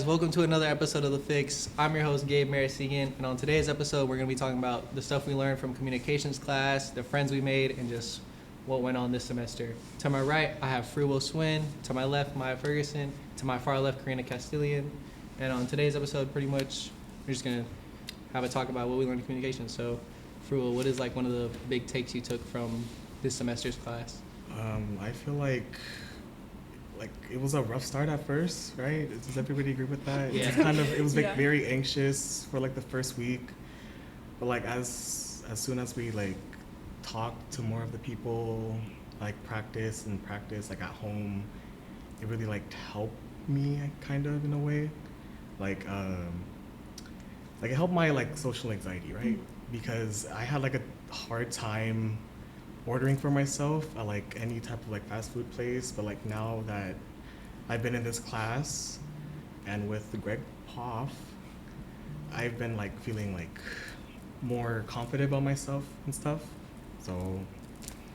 welcome to another episode of The Fix. I'm your host, Gabe Marasigan, and on today's episode, we're going to be talking about the stuff we learned from communications class, the friends we made, and just what went on this semester. To my right, I have Freewhyll Swin. To my left, Maya Ferguson. To my far left, Karina, Castillon. And on today's episode, pretty much, we're just going to have a talk about what we learned in communications. So, Freewhyll, what is like one of the big takes you took from this semester's class? I feel like it was a rough start at first, right? Does everybody agree with that? Yeah. It was like very anxious for like the first week, but like as soon as we like talked to more of the people, like practice like at home, it really like helped me kind of in a way, like it helped my like social anxiety, right? Because I had like a hard time ordering for myself at like any type of like fast food place, but like now that I've been in this class and with Greg Poff, I've been like feeling like more confident about myself and stuff. So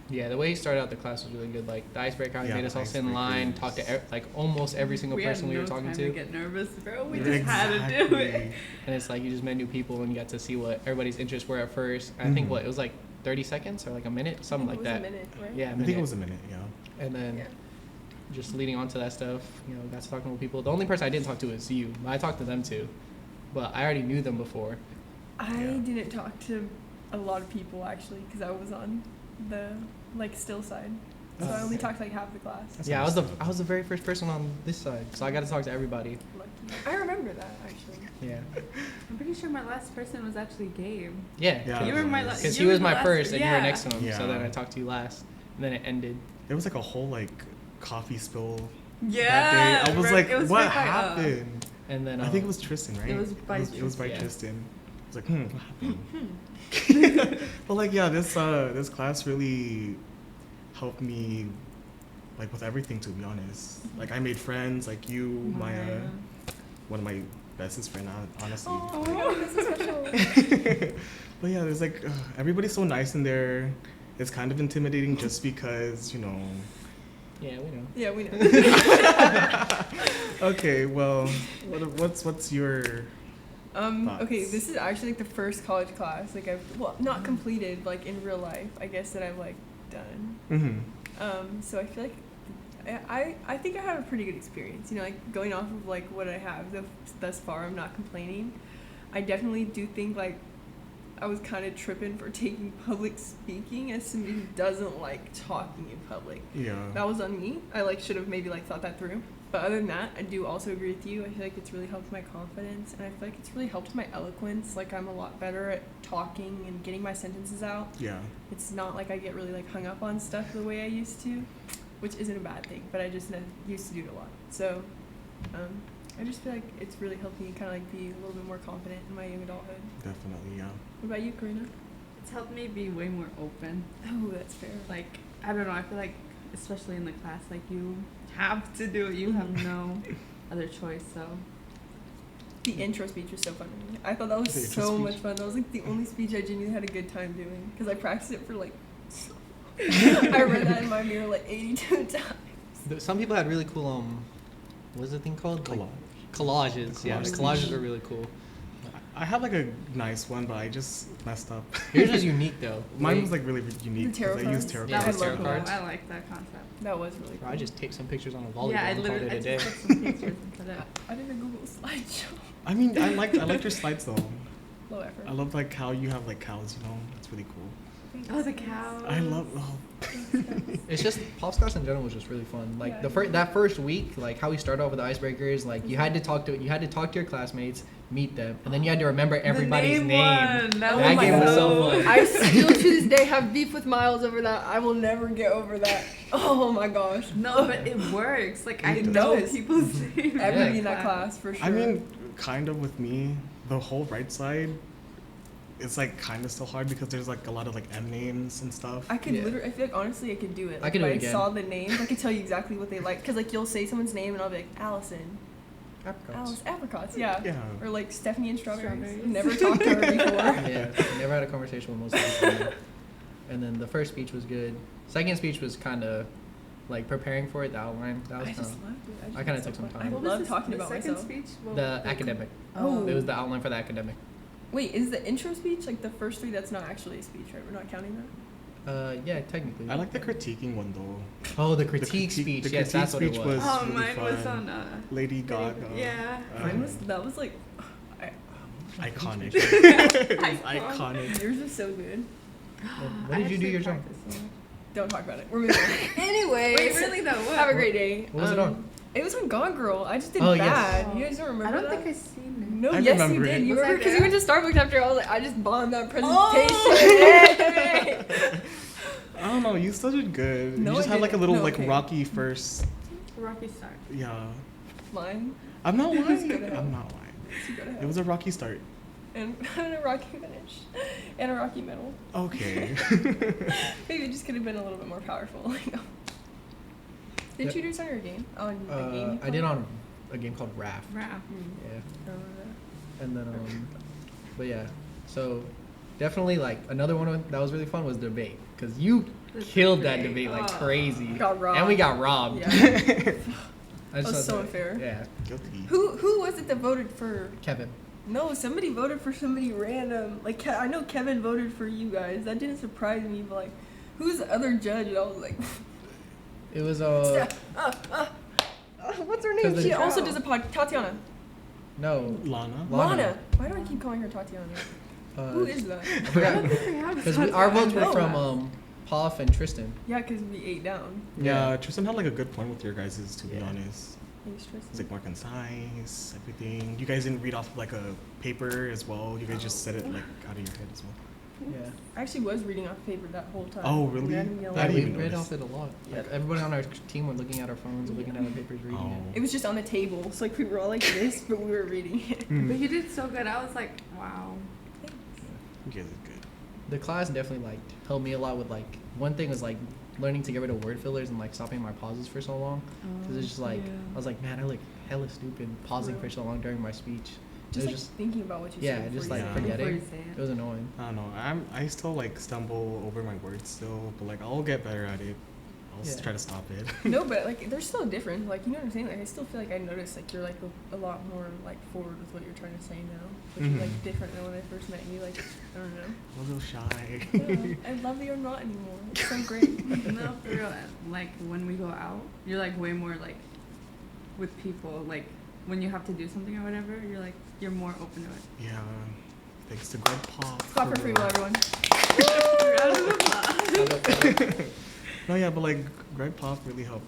yeah, the way he started out the class was really good. Like the icebreaker, how he made us all sit in line, talk to like almost every single person we were talking to. We had no time to get nervous, bro. We Exactly. just had to do it. And it's like you just met new people and you got to see what everybody's interests were at first. And I think it was like 30 seconds or like a minute, something like that. A minute, right? Yeah, I think it was a minute, yeah. And then just leading on to that stuff, you know, got to talking with people. The only person I didn't talk to is you. I talked to them too, but I already knew them before. I didn't talk to a lot of people actually because I was on the like still side, so I only talked to like half the class. Yeah, I was the very first person on this side, so I got to talk to everybody. Lucky. I remember that actually. Yeah. I'm pretty sure my last person was actually Gabe. Yeah. You were my last. Because he was my first, and you were next to him. Yeah. So then I talked to you last, and then it ended. There was like a whole like coffee spill Yeah. that day. I was like, it was what right by, happened? And then I think it was Tristan, right? It was by It was by Tristan. Tristan. I was like, what happened? But like, yeah, this class really helped me, like with everything. To be honest, like I made friends, like you, Maya, one of my bestest friend, honestly. Oh my god, this is special. But yeah, there's like everybody's so nice in there. It's kind of intimidating just because, you know. Yeah, we know. Yeah, we know. Okay, well, what's your thoughts? Okay, this is actually like the first college class like I've not completed like in real life, I guess, that I've like done. Mm-hmm. So I feel like I think I have a pretty good experience. You know, like going off of like what I have thus far, I'm not complaining. I definitely do think like I was kind of tripping for taking public speaking as somebody who doesn't like talking in public. Yeah. That was on me. I like should have maybe like thought that through. But other than that, I do also agree with you. I feel like it's really helped my confidence, and I feel like it's really helped my eloquence. Like I'm a lot better at talking and getting my sentences out. Yeah. It's not like I get really like hung up on stuff the way I used to, which isn't a bad thing, but I just used to do it a lot. So I just feel like it's really helped me kind of like be a little bit more confident in my young adulthood. Definitely, yeah. What about you, Karina? It's helped me be way more open. Oh, that's fair. Like, I don't know, I feel like, especially in the class, like, you have to do it. You have no other choice, so. The intro speech was so fun to me. I thought that was so much fun. That was like the only speech I genuinely had a good time doing because I practiced it for like I read that in my mirror like 82 times. Some people had really cool what's the thing called? Collage. Collages. Yeah, the collages are really cool. I had like a nice one, but I just messed up. Yours was unique though. Mine was like really unique. The tarot because I used cards? tarot Yeah, cards. I tarot love cards. I like that concept. That was really cool. I just taped some pictures on a volleyball Yeah, I and called literally it a day. just took some pictures and put it up. I did a Google slideshow. I mean, I liked your slides though. Low effort. I love like how you have like cows, you know? It's really cool. Oh, the cow. I love It's just Pop's class in general was just really fun. Like that first week, like how we started off with the icebreakers, like you had to talk to your classmates, meet them, and then you had to remember everybody's name. That game was so fun. I still to this day have beef with Miles over that. I will never get over that. Oh my gosh. No, but it works. Like, I It know does. people's names. Everybody in that class for sure. I mean, kind of with me, the whole right side, it's like kind of still hard because there's like a lot of like M names and stuff. I could literally, I feel like honestly I could do it. I could do it again. I saw the names, I could tell you exactly what they like. Because like you'll say someone's name and I'll be like, Allison. Apricots, yeah. Or like Stephanie and strawberries. Never talked to her before. Yeah, never had a conversation with most of them. And then the first speech was good. Second speech was kind of like preparing for it, the outline. That was I just kind loved it. I kinda took some time. I love talking about myself. Speech? of the academic. Oh. It was the outline for the academic. Wait, is the intro speech like the first 3? That's not actually a speech, right? We're not counting that. Yeah, technically. I like the critiquing one though. Oh, the critique speech. Yes, that's what it was. Oh, really mine was fun. on. Lady Gaga. Yeah. Mine was that was like Iconic. It's iconic. yours was so good. What did you do yours on? Don't talk about it. We're moving on. Anyway, Wait, really though? What? have a great day. What was it on? It was on Gone Girl. I just did Oh, yes. bad. You guys don't remember I don't that? think I've seen it. No, I yes, you remember did. it. You Was remember I because you there? went to Starbucks after. I was like, I just bombed that presentation. Oh! I don't know. You still did good. No, you just I had like a didn't. little No, like okay. rocky first. Rocky start. Yeah. Mine. I'm not Just lying. go to hell. I'm not lying. So go to It hell. was a rocky start. And a rocky finish. And a rocky middle. Okay. Maybe it just could have been a little bit more powerful. Did Yep. you do this on your game? On a game? you I did played? on a game called Raft. Rap. Yeah. I don't remember that. And then, but yeah, so definitely like another one that was really fun was debate because you The killed that debate. debate like Oh. crazy. Got robbed. And we got robbed. Yeah. I just That was thought so unfair. Yeah, Guilty. Who was it that voted for? Kevin. No, somebody voted for somebody random. Like I know Kevin voted for you guys. That didn't surprise me, but like, who's the other judge? And I was like, It was what's her 'Cause name? the- She also does a podcast. Tatiana. no. Lana. Lana. Why do I keep calling her Tatiana? Uh, Who is that? I I forgot don't think we have because such our a- votes were know from that. Poff and Tristan. Yeah, because we ate down. Yeah, Tristan had like a good point with your guys's, to be Yeah. honest. Thanks, It's Tristan. like more concise, everything. You guys didn't read off like a paper as well. You guys just said it like out of your head as well. Yeah. I actually was reading off paper that whole time. Oh, really? I didn't get a I lot Yeah, didn't we of even read notice. off it a lot. Yeah. Like everybody on our team were looking at our phones and looking at our papers, reading Oh. it. It was just on the table, so like we were all like this, but we were reading it. Mm. But you did so good. I was like, wow. You guys did good. The class definitely like helped me a lot with like one thing was like learning to get rid of word fillers and like stopping my pauses for so long because it's just like I was like, man, I look hella stupid pausing for so long during my speech. Just it like was just thinking about what you yeah, said. just before like you Yeah. said it. Before you forgetting. say it. It was annoying. I don't know. I still like stumble over my words still, but like I'll get better at it. I'll Yeah. try to stop it. No, but like they're still different. Like you know what I'm saying? Like I still feel like I noticed like you're like a lot more like forward with what you're trying to say now. Which is Mhm. like different than when I first met you. Like I don't know. I'm a little shy. Yeah, I love that you're not anymore. It's so great. No, for real. Like when we go out, you're like way more like with people. Like when you have to do something or whatever, you're more open to it. Yeah. Thanks to Greg Pop. Clap for Freewhyll, everyone. Round of applause. No, yeah, but like Greg Pop really helped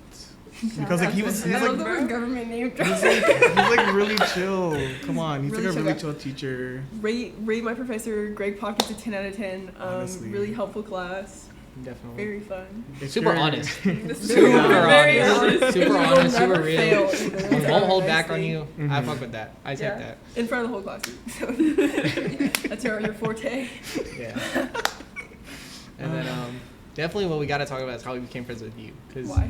because like he was I he's love like the word government name drop. he's like really chill. Come on, he's Really like a chill really guy. chill teacher. Rate my professor. Greg Pocket's a 10 out of 10. Honestly. Really helpful class. Definitely. Very fun. If Super you're- honest. Very Super honest. honest. Super You'll honest. Super never real. fail either. That's Won't a hold nice back on thing. you. I Mhm. fuck with that. I take Yeah. that. In front of the whole class. So that's your forte. Yeah. And then definitely what we got to talk about is how we became friends with you. Why?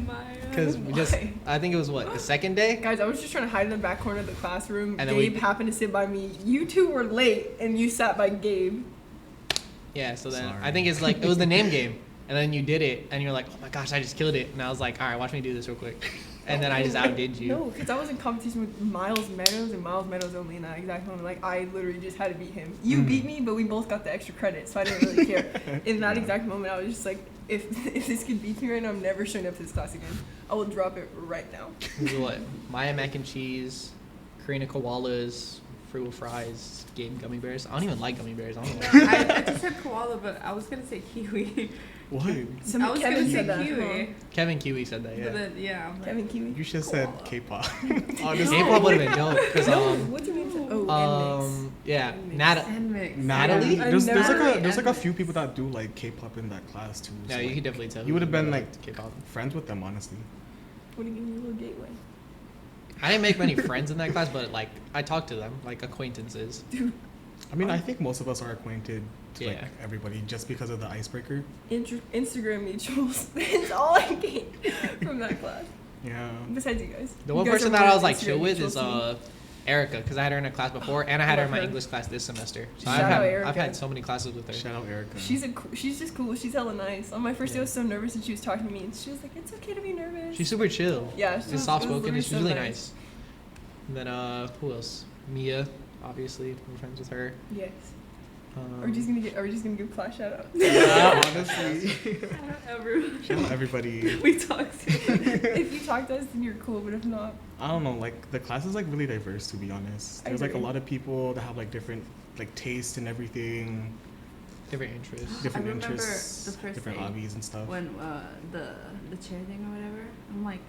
Because we just, Why? I think it was what, the second day? Guys, I was just trying to hide in the back corner of the classroom. And then Gabe we- happened to sit by me. You two were late, and you sat by Gabe. Yeah, so then Sorry. I think it's like, it was the name game. And then you did it, and you're like, oh my gosh, I just killed it. And I was like, all right, watch me do this real quick. And then I just outdid you. No, because I was in competition with Miles Meadows, and Miles Meadows only in that exact moment. Like, I literally just had to beat him. You Mhm. beat me, but we both got the extra credit, so I didn't really care. In that Yeah. exact moment, I was just like, if this could beat me right now, I'm never showing up to this class again. I will drop it right now. It was what? Maya mac and cheese, Karina koalas, Freewhyll fries, Gabe gummy bears. I don't even like gummy bears. I don't know No, why. I just said koala, but I was gonna say kiwi. What? I was Kevin gonna say said that. kiwi. Huh? Kevin Kiwi said that, But yeah. then, yeah. I'm like, Kevin Kiwi. You should have said Koala. K-pop. Honestly. K-pop would have been dope. Because, What's your name? Oh, yeah, And mix. and mix. Natalie? I There's like never- there's like a few people that do like K-pop in that class too. Yeah, so, you like, could definitely tell. you would have been like K-pop. friends with them, honestly. What do you mean, your little gateway? I didn't make many friends in that class, but like I talked to them, like acquaintances. Dude, I mean, I think most of us are acquainted to like Yeah. everybody just because of the icebreaker. Instagram mutuals. That's all I gained from that class. Yeah. Besides you guys. The You one guys person are that I more was like Instagram chill with mutuals is to me. Erica, because I had her in a class before, and I had her in my Love her. English class this semester. So Shout out I've Erica. had so many classes with her. Shout out Erica. She's just cool. She's hella nice. On my first day, I Yeah. was so nervous, and she was talking to me, and she was like, "It's okay to be nervous." She's super chill. yeah, She's soft spoken, and she's literally really so nice. And then who else? Mia, obviously, we're friends with her. Yes. Um, Are we just gonna give class shout outs? Yeah, honestly. Everyone. Shout out everybody. We talk to If you talk to us, then you're cool. But if not, I don't know, like the class is like really diverse, to be honest. I There's like a agree. lot of people that have like different like tastes and everything, different interests. different remember interests, the first different day hobbies and stuff. when the chair thing or whatever. I'm like,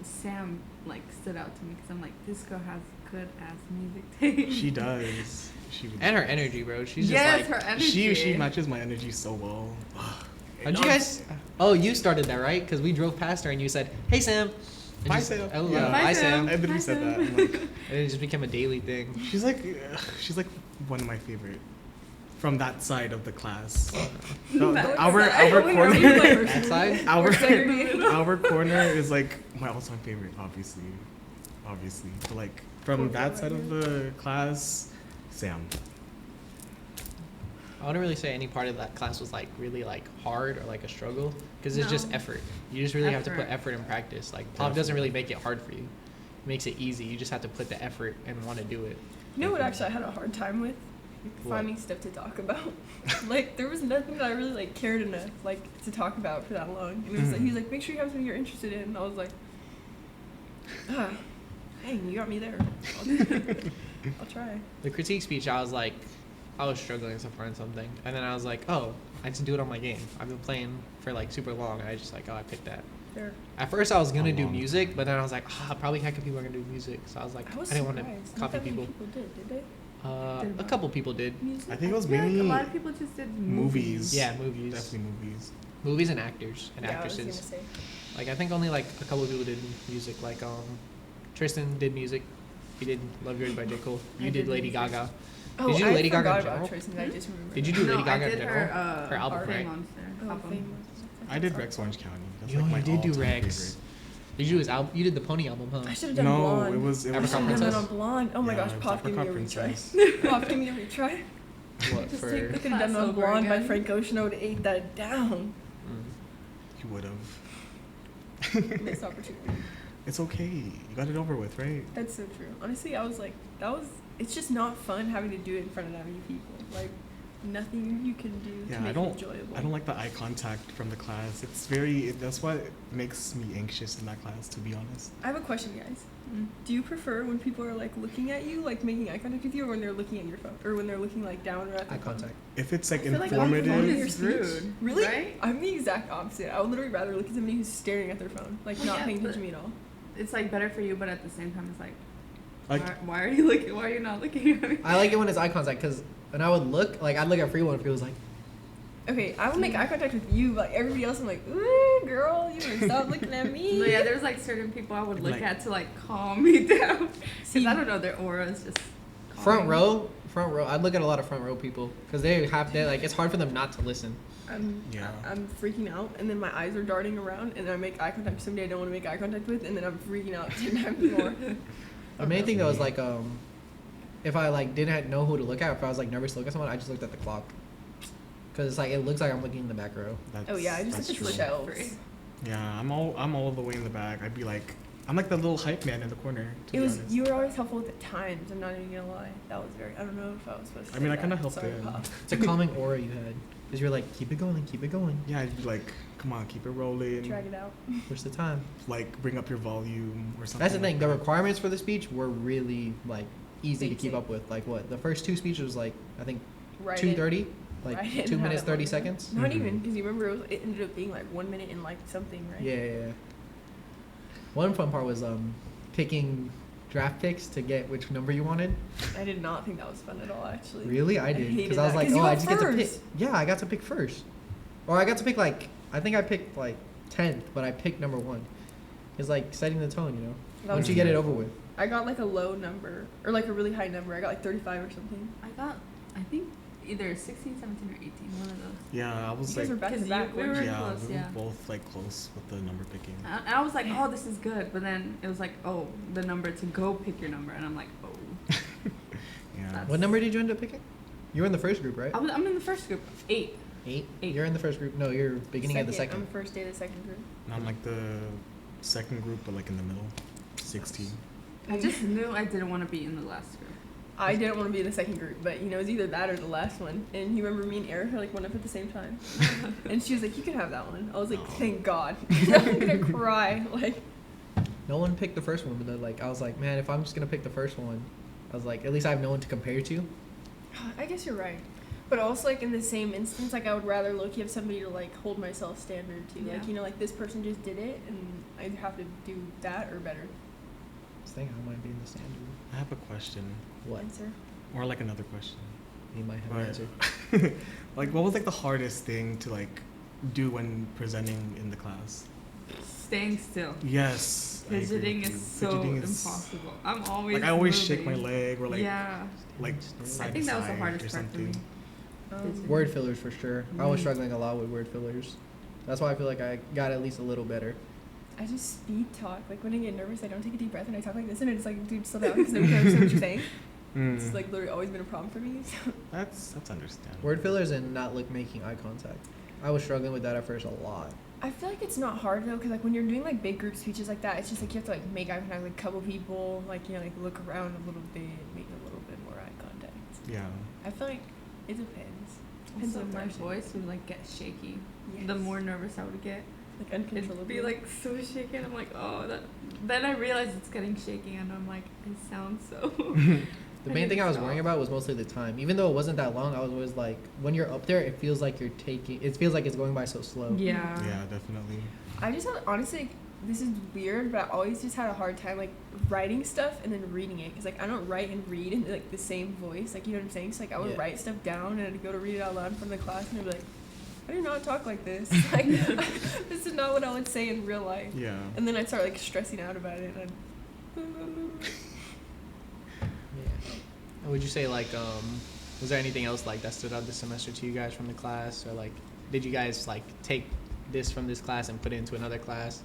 Sam like stood out to me because I'm like, this girl has good ass music taste. She does. She And her energy, bro. She's yes, just like. her energy. she matches my energy so well. How'd you guys? Oh, you started that, right? Because we drove past her and you said, "Hey, Sam." And Bye, she said, Sam. Oh, Yeah. bye, Bye, Sam. Sam. I literally Hi, said Sam. that. I'm like, And it just became a daily thing. she's like one of my favorite from that side of the class. That our side. our Wait, corner, are we, like, That side? our segregated? our corner is like my all-time favorite, obviously. But like from Cool, that cool, side I of the class, Sam. I wouldn't really say any part of that class was like really like hard or like a struggle because it's just No. effort. You just really have to put Effort. effort in practice. Like pop doesn't really make it hard for you. It makes it easy. You just have to put the effort and want to do it. you know what? Actually, I had a hard time with What? finding stuff to talk about. Like there was nothing that I really like cared enough like to talk about for that long. And it was like he was like, make sure you have something you're interested in. And I was like, dang, you got me there. I'll try. The critique speech, I was struggling to find something, and then I was like, oh, I just do it on my game. I've been playing for like super long, and I just like, oh, I picked that. There. At first, I was gonna How do long? music, but then I was like, probably heck of people are gonna do music, so I was like, I was I didn't want surprised. to Not copy that many people. did they? A couple people did. Music? I think it was I feel like mainly a lot of people just did movies. Yeah, movies, Definitely movies. movies and actors and Yeah, I was gonna actresses. say. Like I think only like a couple people did music. Like Tristan did music. He did "Love Yours" by J. Cole. You I did did Lady music. Gaga. Oh, Did you do I Lady Gaga forgot in about general? Tristan, I just remembered. Did you do no, Lady Gaga I in did general? her album, Fame right? Monster Oh, album. famous. I did Rex Orange County. That's Yo, like my you did do all-time Rex. favorite. Did you do his album? You did the Pony album, huh? I should have done No, Blonde. it was I Apricot should have done Princess? that on Blonde. Oh my Yeah, gosh, it was Pop, give me a Apricot retry. Princess. Pop, give me a retry. What Just for? take, I could have Class done on over Blonde by again. Frank Ocean. I would have ate that down. Mm. You would have. Missed opportunity. It's okay. You got it over with, right? That's so true. Honestly, I was like, it's just not fun having to do it in front of that many people. Like, nothing you can do to Yeah, make I it don't. enjoyable. I don't like the eye contact from the class. It's that's what makes me anxious in that class, to be honest. I have a question, guys. Mm. Do you prefer when people are like looking at you, like making eye contact with you, or when they're looking at your phone, or when they're looking like down or at their Eye phone? contact. If it's like I feel like on the phone informative, Your is speech? rude. Really? Right? I'm the exact opposite. I would literally rather look at somebody who's staring at their phone, like Well, not yeah, paying but- attention to me at all. It's like better for you, but at the same time, it's like, like why are you looking? Why are you not looking at me? I like it when it's eye contact because when I would look, like I'd look at Freewhyll and Freewhyll was like, Okay, I will make eye contact with you, but everybody else, I'm like, ooh, girl, you better stop looking at me. But yeah, there's like certain people I would look Like- at to like calm me down. See- Because I don't know, their aura is just front calming. row. I'd look at a lot of front row people because they like it's hard for them not to listen. Yeah. I'm freaking out, and then my eyes are darting around, and I make eye contact with somebody I don't want to make eye contact with, and then I'm freaking out 10 times more. The main thing though is like if I like didn't know who to look at, if I was like nervous to look at someone, I just looked at the clock. Cause it's like it looks like I'm looking in the back row. Oh yeah, I just that's look at true. the shelves. Free. Yeah, I'm all the way in the back. I'd be like, I'm like the little hype man in the corner. To It be was honest. you were always helpful with the times. I'm not even gonna lie. That was very. I don't know if I was supposed to. I mean, say I kinda that. helped Sorry, him. Pop. It's a calming aura you had. Cause you're like, keep it going, keep it going. Yeah, I'd be like, come on, keep it rolling. Drag it out. What's the time? Like, bring up your volume or something. That's the thing. like The that. requirements for the speech were really like easy to keep Basic. up with. Like what? The first two speeches was like I think Right. 2:30, like Write it 2 and have minutes it 30 on. seconds. Not Mhm. even because you remember it ended up being like 1 minute and like something, right? Yeah. One fun part was picking draft picks to get which number you wanted. I did not think that was fun at all. Actually. Really, I did hated because I was that, like, 'cause you oh, I got just get to pick. first. Yeah, I got to pick first, or I got to pick like I think I picked like 10th, but I picked number 1. It's like setting the tone, you know. That Once was you get it beautiful. over with. I got like a low number or like a really high number. I got like 35 or something. I got, I think, either 16, 17, or 18, one of those. Yeah, I was You guys like, were back to 'cause back. you- we weren't were you? yeah, close, we yeah. were both like close with the number picking. And I was like, oh, this is good. But then it was like, oh, the number to go pick your number. And I'm like, oh. What number did you end up picking? You were in the first group, right? I'm in the first group. 8. 8? Eight. You're in the first group. No, you're beginning of the second. I'm first day of the second group. And I'm like the second group, but like in the middle, 16. I just knew I didn't want to be in the last group. I didn't want to be in the second group, but you know, it was either that or the last one. And you remember me and Erica like went up at the same time, and she was like, "You can have that one." I was like, "Thank God!" I'm gonna cry. Like, No one picked the first one, but then, like I was like, man, if I'm just gonna pick the first one, I was like, at least I have no one to compare to. I guess you're right. But also, like in the same instance, like I would rather low-key have somebody to like hold myself standard to. Yeah. Like, you know, like this person just did it, and I have to do that or better. I was thinking I might be in the standard. I have a question, What? Answer. or like another question. You might have an answer. But, like, what was like the hardest thing to like do when presenting in the class? Staying still. Yes. I agree Fidgeting with is you. so Fidgeting is- impossible. I'm always Like I always shake my moving. leg or like Yeah. like I side I think to that was the side hardest or part for me. something. Word fillers for sure. I was Mhm. struggling a lot with word fillers. That's why I feel like I got at least a little better. I just speed talk. Like when I get nervous, I don't take a deep breath and I talk like this, and it's like, dude, slow down because nobody can understand what you're saying. It's Mm. like literally always been a problem for me. So. That's understandable. Word fillers and not making eye contact. I was struggling with that at first a lot. I feel like it's not hard though, because like when you're doing like big group speeches like that, it's just like you have to like make eye contact with a couple people, like you know, like look around a little bit, make a little bit more eye contact. Yeah. I feel like it depends. Depends Also, on my person. voice would like get shaky. Yes. The more nervous I would get, like it'd uncontrollably. be like so shaky. And I'm like, oh, that. Then I realize it's getting shaky, and I'm like, I sound so. The main thing I was worrying about was mostly the time. Even though it wasn't that long, I was always like, when you're up there, it feels like it feels like it's going by so slow. Yeah. Yeah, definitely. I just had, honestly, like, this is weird, but I always just had a hard time like writing stuff and then reading it, because like I don't write and read in like the same voice, like you know what I'm saying. So like I would Yeah. write stuff down and I'd go to read it out loud in front of the class, and I'd be like, I do not talk like this. Like this is not what I would say in real life. Yeah. And then I'd start like stressing out about it, and I'd Yeah. And would you say like was there anything else like that stood out this semester to you guys from the class, or like did you guys like take this from this class and put it into another class?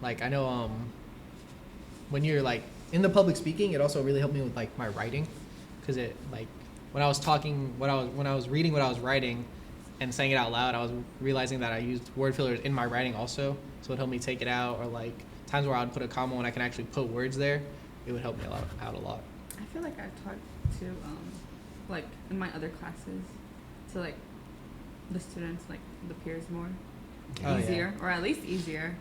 Like I know when you're like in the public speaking, it also really helped me with like my writing, because it like when I was talking when I was reading what I was writing and saying it out loud, I was realizing that I used word fillers in my writing also, so it helped me take it out, or like times where I would put a comma when I can actually put words there, it would help me out a lot. I feel like I've talked to like in my other classes to like the students, like the peers more Oh, yeah. easier, or at least easier.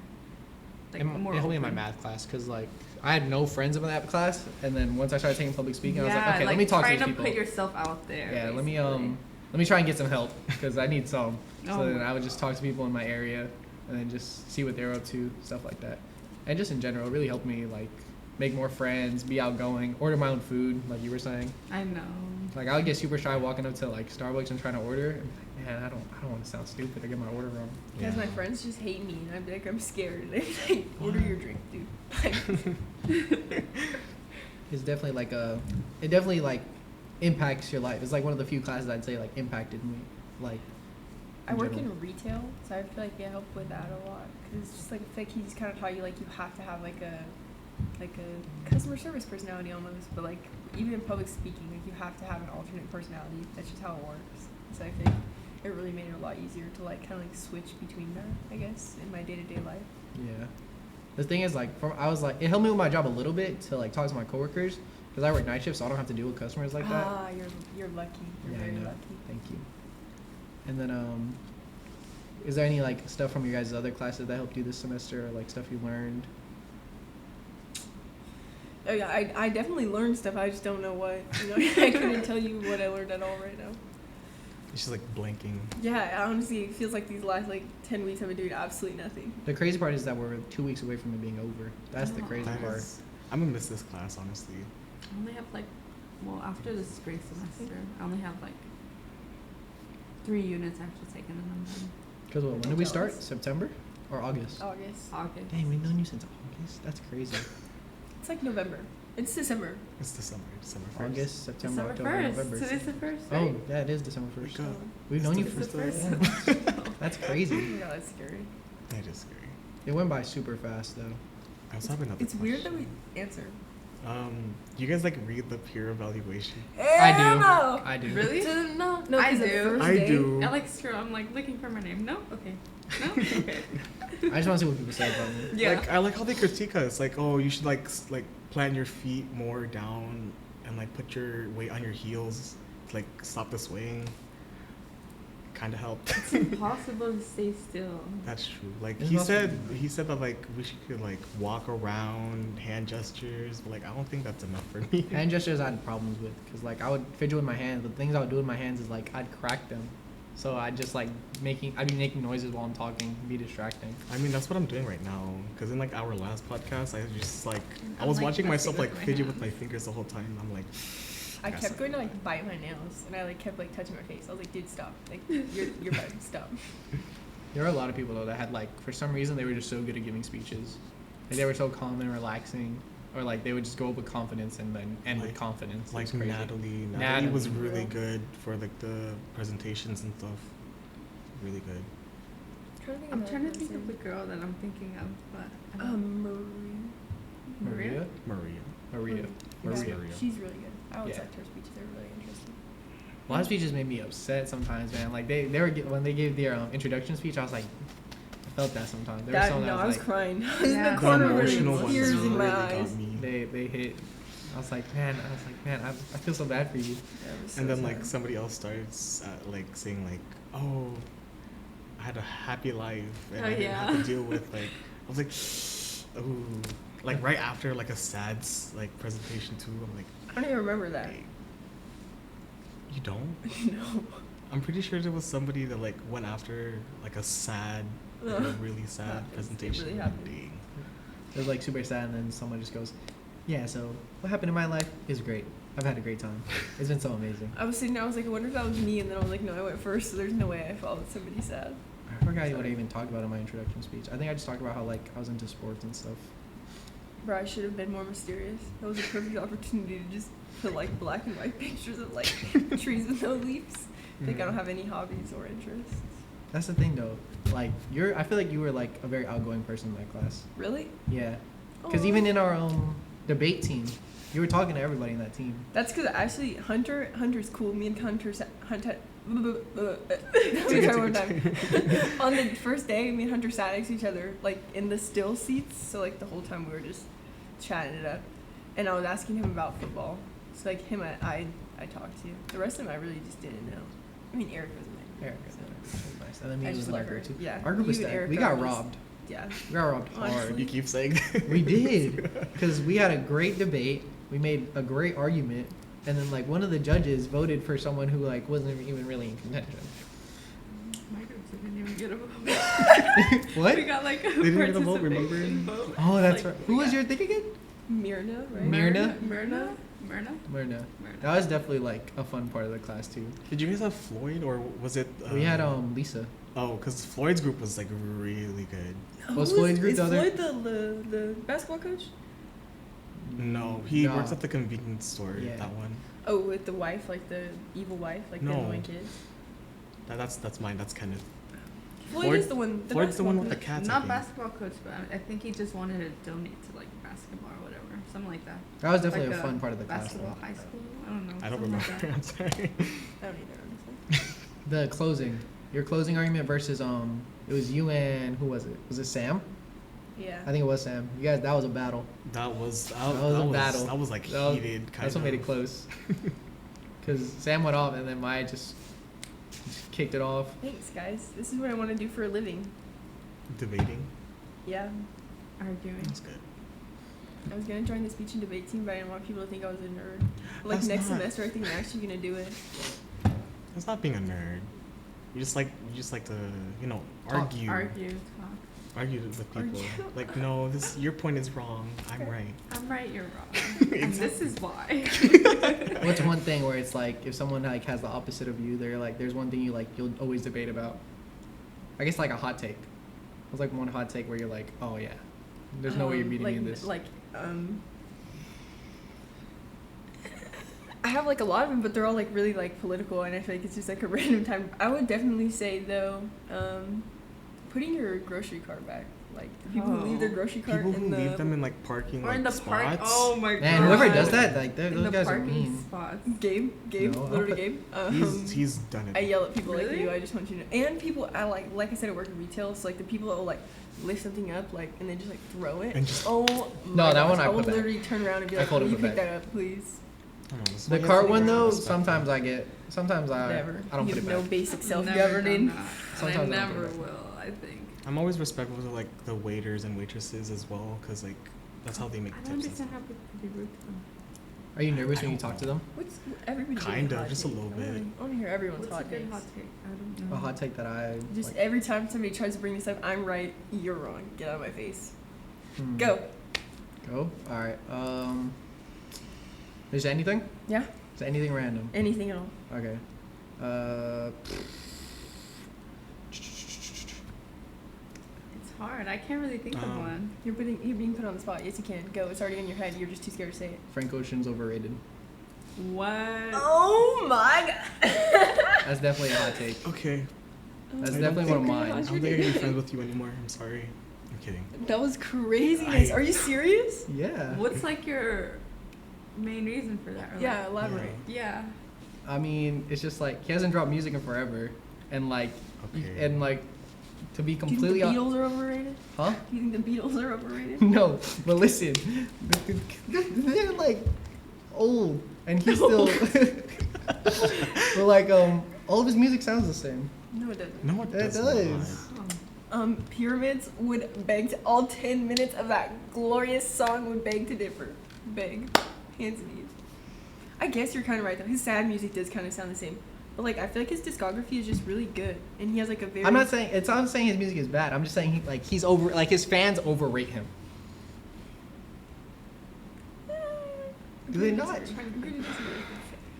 Like It more helped me in my open. math class, because like I had no friends in that class, and then once I started taking public speaking, I was like, Yeah, okay, let me talk to trying these people. put yourself out there. Yeah, basically. let me try and get some help, because I need some. So Oh. then I would just talk to people in my area, and then just see what they're up to, stuff like that. And just in general, it really helped me like make more friends, be outgoing, order my own food, like you were saying. I know. Like I would get super shy walking up to like Starbucks and trying to order, and be like, man, I don't want to sound stupid or get my order wrong. because my friends just hate me, and I'd be like, I'm scared. They'd be like, order your drink, dude. Like, It's definitely like it definitely like impacts your life. It's like one of the few classes I'd say like impacted me, like. I work general. in retail, so I feel like it helped with that a lot. Cause it's just like I feel like he just kind of taught you like you have to have like a customer service personality almost, but like even in public speaking, like you have to have an alternate personality. That's just how it works. So I think it really made it a lot easier to like kind of like switch between that, I guess, in my day-to-day life. Yeah. The thing is, like, I was like, it helped me with my job a little bit to like talk to my coworkers, because I work night shifts, so I don't have to deal with customers like that. Ah, you're lucky. You're Yeah, I very know. lucky. Thank you. And then, is there any like stuff from your guys' other classes that helped you this semester, or like stuff you learned? Oh yeah, I definitely learned stuff. I just don't know what. You know, I couldn't tell you what I learned at all right now. It's just like blanking. Yeah, honestly, it feels like these last like 10 weeks I've been doing absolutely nothing. The crazy part is that we're 2 weeks away from it being over. That's the Oh. crazy That part. is- I'm gonna miss this class, honestly. I only have like, well, after the spring semester, I only have like 3 units I have to take, and then I'm done. Because when did we start? Jealous. September or August? August. August. Dang, we've known you since August. That's crazy. It's like November. It's December. It's December 1st. August, September, December October, 1st. November. Today's the 1st, Oh, right? yeah, it is December 1st. Wake up. We've known you It's for the first. That's crazy. Yeah, that's scary. That is scary. It went by super fast though. I also have another It's weird that we question. answer. You guys like read the peer evaluation? I do. Really? No, I 'cause the do. first I day- do. I like screw. I'm like looking for my name. No. Okay. No. Okay. I just want to see what people say about me. Yeah. Like I like how they critique us. Like, oh, you should like plant your feet more down and like put your weight on your heels to like stop the swaying. Kind of helped. It's impossible to stay still. That's true. Like It's he not- said that like we could like walk around, hand gestures, but like I don't think that's enough for me. Hand gestures I had problems with because like I would fidget with my hands, but the things I would do with my hands is like I'd crack them. So I'd just like I'd be making noises while I'm talking, be distracting. I mean, that's what I'm doing right now. Because in like our last podcast, I just like I I'm, was like, watching myself messing like with my fidget with my hands. fingers the whole time. I'm like, I gotta kept stop. going to like bite my nails, and I like kept like touching my face. I was like, dude, stop! Like you're biting, stop. There were a lot of people though that had like for some reason they were just so good at giving speeches. Like they were so calm and relaxing, or like they would just go up with confidence and then end with Like- confidence. It like was crazy. Natalie was Natalie. really good for like the presentations and stuff. Really good. I'm trying to think of the girl that I'm thinking of, but I don't know. Maria. Maria. Maria. Yeah, Maria. she's really good. I always Yeah. liked her speeches. They're really interesting. A lot of speeches made me upset sometimes, man. Like they were when they gave their introduction speech, I was like, I felt that sometimes. There was some that I was like, crying. I was in Yeah. the The corner with emotional ones tears really in my got eyes. me. they hit. I was like, man, I feel so bad for you. Yeah, it was And so then like sad. somebody else starts like saying like, oh, I had a happy life and Oh, I didn't have to yeah. deal with like I was like, ooh, like right after like a sad like presentation too. I'm like, I don't even remember that. hey, you don't? No. I'm pretty sure there was somebody that like went after like a sad, like, a Ugh. really sad It presentation. really happened. Dang. It was like super sad, and then someone just goes, yeah. So what happened in my life is great. I've had a great time. It's been so amazing. I was sitting there, I was like, I wonder if that was me, and then I was like, no, I went first, so there's no way I followed somebody sad. I forgot what I even talked about in my introduction speech. I think I just talked about how like I was into sports and stuff. Bro, I should have been more mysterious. That was a perfect opportunity to just put like black and white pictures of like trees with no leaves. Like I don't have any hobbies or interests. That's the thing though. Like I feel like you were like a very outgoing person in my class. Really? Yeah. Because Oh. even in our debate team, you were talking to everybody in that team. That's because actually Hunter's cool. Me and Hunter. Let me try one more time. On the first day, me and Hunter sat next to each other, like in the still seats. So like the whole time we were just chatting it up, and I was asking him about football. So like him, I talked to. The rest of them, I really just didn't know. I mean, Eric was my Eric, so. that was nice. And then me I was just in our love her. group too. Yeah, Our group was you and stacked. Eric We are got just- robbed. Yeah. We got robbed hard. Honestly. You keep saying that. We did, because we had a great debate. We made a great argument, and then like one of the judges voted for someone who like wasn't even really in contention. My group didn't even get a vote. What? We got like a didn't get a vote, participation remember? vote. Oh, that's Like, right. Who was your thing again? Myrna, right? Myrna? Myrna. Myrna. That was definitely like a fun part of the class too. Did you guys have Floyd or was it? We had Lisa. Oh, because Floyd's group was like really good. Was Who Floyd's group is the other- Floyd the basketball coach? No, he Nah. works at the convenience store. Yeah. That one. Oh, with the wife, like the evil wife, like the No. annoying kids. That's mine. That's kind of. Floyd, Floyd- is the one. Floyd's the one with the basketball cats. I Not think. basketball coach, but I think he just wanted to donate to like basketball or whatever, something like that. That was definitely Like a fun part of the class. basketball Though. high school. I don't know. I don't something remember. like that. I'm sorry. coach. I don't either, honestly. The closing, your closing argument versus it was you and who was it? Was it Sam? Yeah. I think it was Sam. You guys, that was a battle. That was a battle. That was like That was- heated. Kind That's what made it close. Because Sam went off and then Maya just kicked it off. Thanks, guys. This is what I want to do for a living. Debating. Yeah. Arguing. That's good. I was gonna join the speech and debate team, but I didn't want people to think I was a nerd. Like That's next not- semester, I think I'm actually gonna do it. That's not being a nerd. You just like to Talk. argue. Argue with people. Argue. Like no, your point is wrong. I'm right. I'm right, you're wrong. And this is why. What's one thing where it's like if someone like has the opposite of you, they're like there's one thing you'll always debate about. I guess like a hot take. It's like one hot take where you're like, oh yeah, there's no way you're beating like, me in this. I have like a lot of them, but they're all like really like political, and I feel like it's just like a random time. I would definitely say though, putting your grocery cart back Like people who leave their grocery cart People in who the leave them in like parking Or in the spots. park. Oh my god. Man, whoever does that, like in those the guys are parking mean. spots. Gabe, No, literally I'll Gabe. He's done it. I yell at people like Really? you. I just want you to know. And people, I like I said, I work in retail, so like the people that will like lift something up, like, and then just like throw it. And just- oh No, my that one gosh, I will put back. literally turn around and be I like, fold "Can it you put pick back. that up, please?" I don't know, this The one cart has one to be though, respectful. sometimes I get. Sometimes I Never. don't you put have it no back. basic I've self-governing. never done that, Sometimes I and I don't never do that. will. I think. I'm always respectful to like the waiters and waitresses as well, cause like that's how they make I tips. don't and understand stuff. how people can be rude to them. Are you nervous I when you don't talk to know. them? What's everybody? Kinda, just a little bit. I want to hear everyone's What's hot a good takes. hot take? I don't know. A hot take that I Just like, every time somebody tries to bring this up, I'm right, you're wrong. Get out of my face. hmm. Go. Go. All right. Is there anything? Yeah. Is there anything random? Anything at all. Okay. It's hard. I can't really think of one. You're being put on the spot. Yes, you can. Go. It's already in your head. You're just too scared to say it. Frank Ocean's overrated. What? Oh my god. That's definitely a hot take. Okay. That's I definitely don't one of think- mine. I don't think I can be friends with you anymore. I'm sorry. I'm kidding. That was craziness. I- Are you serious? Yeah. What's like your main reason for that? Or Yeah, like- elaborate. Yeah. I mean, it's just like he hasn't dropped music in forever, and like, Okay. and like, to be Do you completely think the Beatles are overrated? huh? Do you think the Beatles are overrated? No, but listen, they're like old, and he's still. But like, all of his music sounds the same. No, it doesn't. No, it It does. does. Oh. Pyramids would beg to, all 10 minutes of that glorious song would beg to differ. Beg. Hands and knees. I guess you're kind of right though. His sad music does kind of sound the same. But like, I feel like his discography is just really good. And he has like a very... I'm not saying his music is bad. I'm just saying he's over. Like his fans overrate him. Do they not?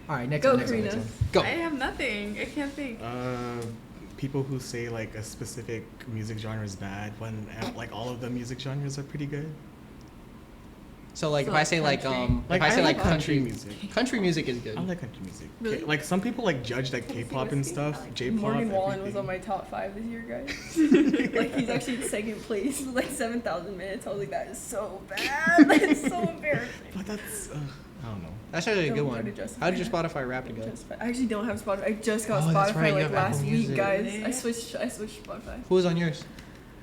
All right, next Go, one. Next one. Karina. Next one. Go. I have nothing. I can't think. People who say like a specific music genre is bad when like all of the music genres are pretty good. So like, So if I say like country. if I say like country country music is good. I like country music. Really? Okay, like some people like judge like Tennessee K-pop and whiskey. stuff, J-pop. Morgan Wallen was everything. on my top 5 this year, guys. Like, he's actually in second place with like 7,000 minutes. I was like, that is so bad. That's so embarrassing. But that's I don't know. That's actually a good Don't try to one. justify How did your that. Spotify rap to go? I actually don't have Spotify. I just got Oh, that's Spotify right, you like have last Apple week, Music. guys. Really? I switched Spotify. Who was on yours?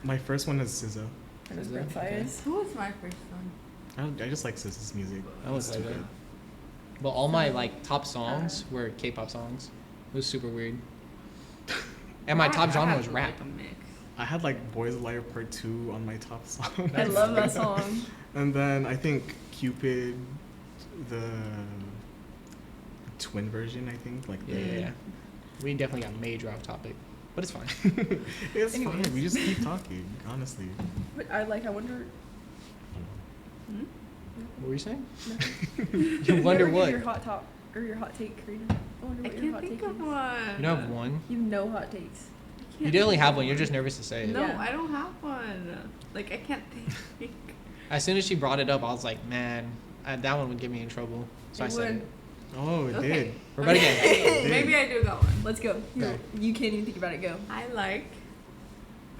My first one is SZA. And it was Is Brent it? Okay. Fires. Who was my first one? I just like SZA's music. I was It's too like good. But all my like top songs were K-pop songs. It was super weird. And my top genre was rap. Like a mix. I had like Boys a Liar Part 2 on my top song. I love that song. And then I think Cupid, the twin version, I think. Like Yeah. We definitely got major off topic, but it's fine. It's Anyways. fine. We just keep talking, honestly. But I wonder. Hmm? What were you saying? You You wonder ever give what? Your hot top or your hot take, Karina. I wonder I what your can't hot think take of is. one. You don't have one. You have no hot takes. I You can't definitely think have of one. You're just nervous to say it. No, Yeah. I don't have one. Like I can't think. As soon as she brought it up, I was like, man, that one would get me in trouble. So I It said would. it. Oh, it Okay. did. What about again? Maybe I do got one. Let's go. Go. You can't even think about it. Go. I like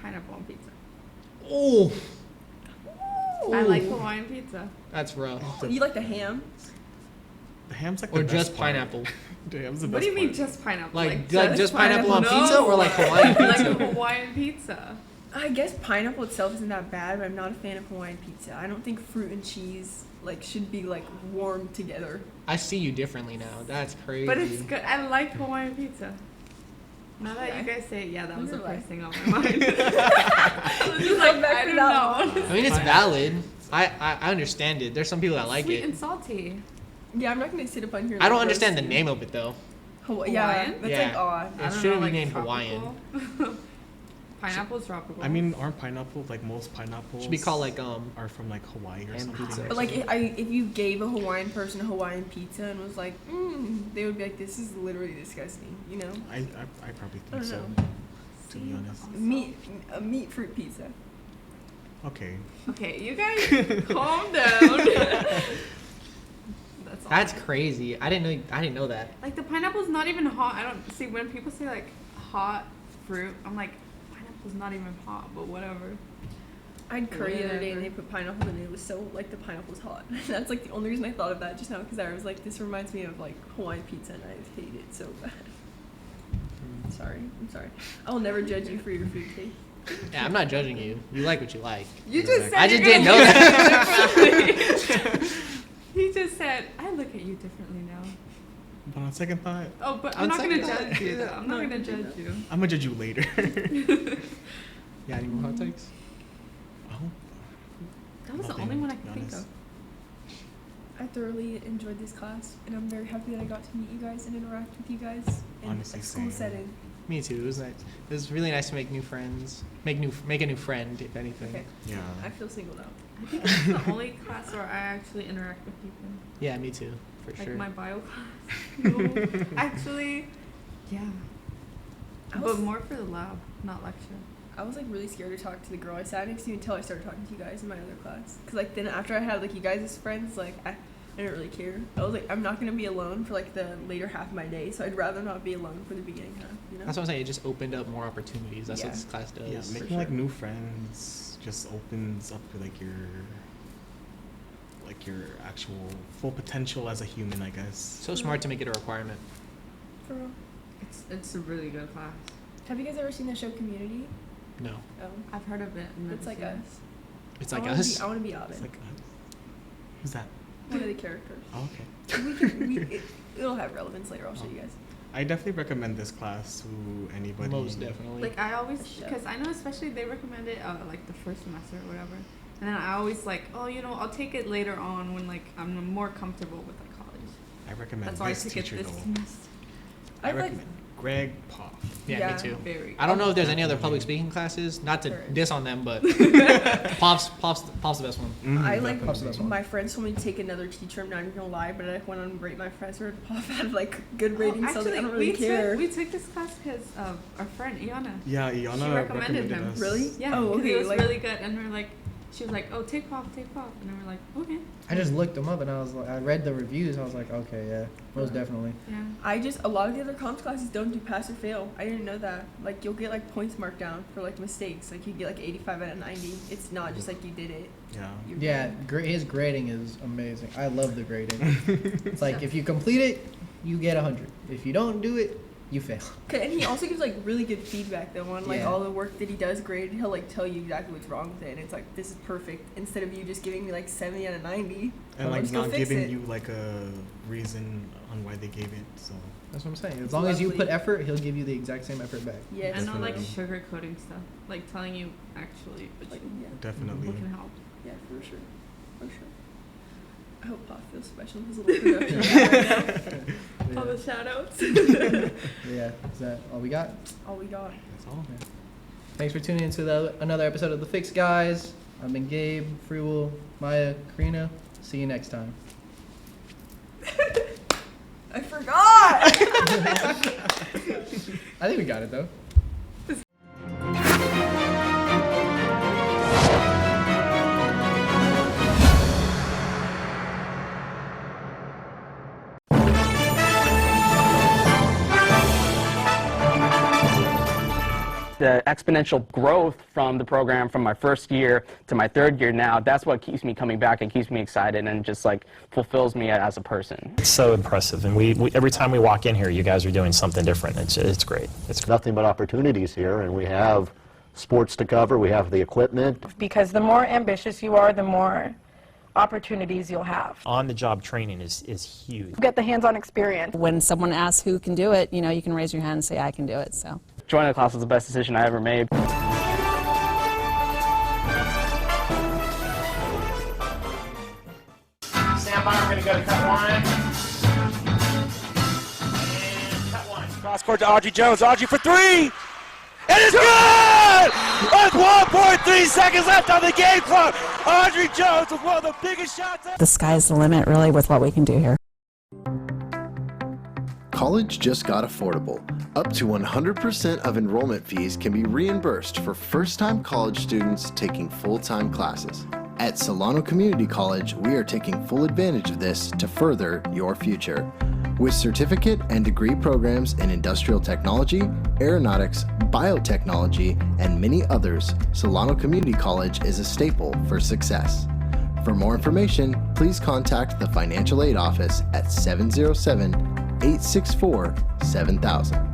pineapple on pizza. Oh, I like Hawaiian pizza. that's rough. You like the ham? The ham's like Or the best just part. pineapple. The ham's the What best do you mean part. just pineapple? Like just pineapple on No. pizza or like Hawaiian pizza? Like Hawaiian pizza. I guess pineapple itself isn't that bad, but I'm not a fan of Hawaiian pizza. I don't think fruit and cheese like should be like warmed together. I see you differently now. That's crazy. But it's good. I like Hawaiian pizza. Now that you guys say it, yeah, that was the You're first right. thing on my mind. I was just like, back I to don't that know. I mean, it's valid. I understand it. There's some people that like Sweet it. and salty. Yeah, I'm not gonna sit up on here. and, I don't like, understand the roast you. name of it though. Yeah, Hawaiian? that's Yeah. like odd. I It don't shouldn't know, be like named Hawaiian. tropical. Pineapple's tropical. I mean, aren't pineapple like most pineapples? Should be called like are from like Hawaii or and something. pizza. But like, if you gave a Hawaiian person a Hawaiian pizza and was like, they would be like, this is literally disgusting, you know? I probably I think don't so. know. To be honest. A meat fruit pizza. Okay. Okay, you guys calm down. That's all. That's crazy. I didn't know that. Like the pineapple's not even hot. I don't see when people say like hot fruit. I'm like pineapple's not even hot, but whatever. I had curry the other day and Whatever. they put pineapple in it. It was so, like, the pineapple was hot. That's, like, the only reason I thought of that just now because I was like, this reminds me of, like, Hawaiian pizza and I hate it so bad. I'm sorry. I will never judge you for your food taste. Yeah, I'm not judging you. You like what you like. You just said I just you're didn't gonna know look that. at me differently. He just said, I look at you differently now. But on second thought, Oh, but On I'm not gonna second judge you. thought, I'm not gonna judge you. I'm gonna judge you later. Yeah, any more hot takes? Oh, That was the nothing, only one I to be could think honest. of. I thoroughly enjoyed this class, and I'm very happy that I got to meet you guys and interact with you guys in Honestly, a school same. setting. Me too. It was nice. It was really nice to make new friends. Make a new friend, if anything. Okay, Yeah. I feel single now. I think this is the only class where I actually interact with people. Yeah, me too, for Like sure. my bio class. No, actually, yeah. I was- But more for the lab, not lecture. I was like really scared to talk to the girl I sat next to until I started talking to you guys in my other class. Cause like then after I had like you guys as friends, like I didn't really care. I was like, I'm not gonna be alone for like the later half of my day, so I'd rather not be alone for the beginning half. You know? That's what I'm saying. It just opened up more opportunities. That's Yeah. what this class does. Yeah, for making like sure. new friends just opens up to like your actual full potential as a human, I guess. So smart to make it a requirement. For real. It's a really good class. Have you guys ever seen the show Community? No, Oh, I've heard of it. and never it's like seen us. it. it's like I wanna us. Be, I want to be Abed. It's like, who's that? One of the characters. Oh, okay. It'll have relevance later. I'll show you guys. I definitely recommend this class to anybody. Most definitely. Like I always, A show. because I know especially they recommend it like the first semester or whatever, and then I always like, oh, you know, I'll take it later on when like I'm more comfortable with like college. I recommend That's why I this took it teacher this though. semester. I I've, like- recommend Greg Poff. yeah, yeah. me too. Very. I don't know if there's any other public speaking classes. Not to There is. diss on them, but Pop's the best one. I like definitely. my friends told me to take another teacher. I'm not even gonna lie, but I went on to rate my professor. Pop had like good ratings, so I was like, I don't really care. we took this class because of our friend Iana. Yeah, Iana She recommended him. us. Really? Yeah. Oh, 'cause okay, It was like- really good, and we're like, she was like, oh, take Pop, and then we're like, okay. I just looked them up and I was like, I read the reviews. I was like, okay, yeah, most definitely. Yeah. A lot of the other comms classes don't do pass or fail. I didn't know that. Like you'll get like points marked down for like mistakes. Like you get like 85 out of 90. It's not just like you did it. Yeah. You're Yeah, his grading is amazing. I love the grading. It's like if you complete it, you get 100. If you don't do it, you fail. Okay, and he also gives like really good feedback though on like Yeah. all the work that he does grade. He'll like tell you exactly what's wrong with it. And it's like this is perfect instead of you just giving me like 70 out of 90. And like Just go not fix giving it. you like a reason on why they gave it. So That's what I'm saying. As It's long as you lovely. put effort, he'll give you the exact same effort back. Yes. And not like Definitely. sugarcoating stuff, like telling you actually what, Like, yeah, definitely. what can help. yeah, for sure. For sure. I hope Pop feels special. His little production. All the shout outs. Yeah, is that all we got? All we got. That's all. Thanks for tuning into another episode of The Fix Guys. I've been Gabe, Freewhyll, Maya, Karina. See you next time. I forgot! I think we got it though. The exponential growth from the program from my first year to my third year now, that's what keeps me coming back and keeps me excited and just like fulfills me as a person. It's so impressive, and we every time we walk in here, you guys are doing something different. It's great. It's Nothing but opportunities here, and we have sports to cover, we have the equipment. Because the more ambitious you are, the more opportunities you'll have. on-the-job training is huge. Get the hands-on experience. When someone asks who can do it, you know, you can raise your hand and say, I can do it, so. Joining the class was the best decision I ever made. Stand by, we're going to go to cut one. And cut one. Cross court to Audrey Jones. Audrey for three. It is good! With 1.3 seconds left on the game clock. Audrey Jones with one of the biggest shots ever. The sky's the limit, really, with what we can do here. College just got affordable. Up to 100% of enrollment fees can be reimbursed for first-time college students taking full-time classes. At Solano Community College, we are taking full advantage of this to further your future. With certificate and degree programs in industrial technology, aeronautics, biotechnology, and many others, Solano Community College is a staple for success. For more information, please contact the Financial Aid Office at 707-864-7000.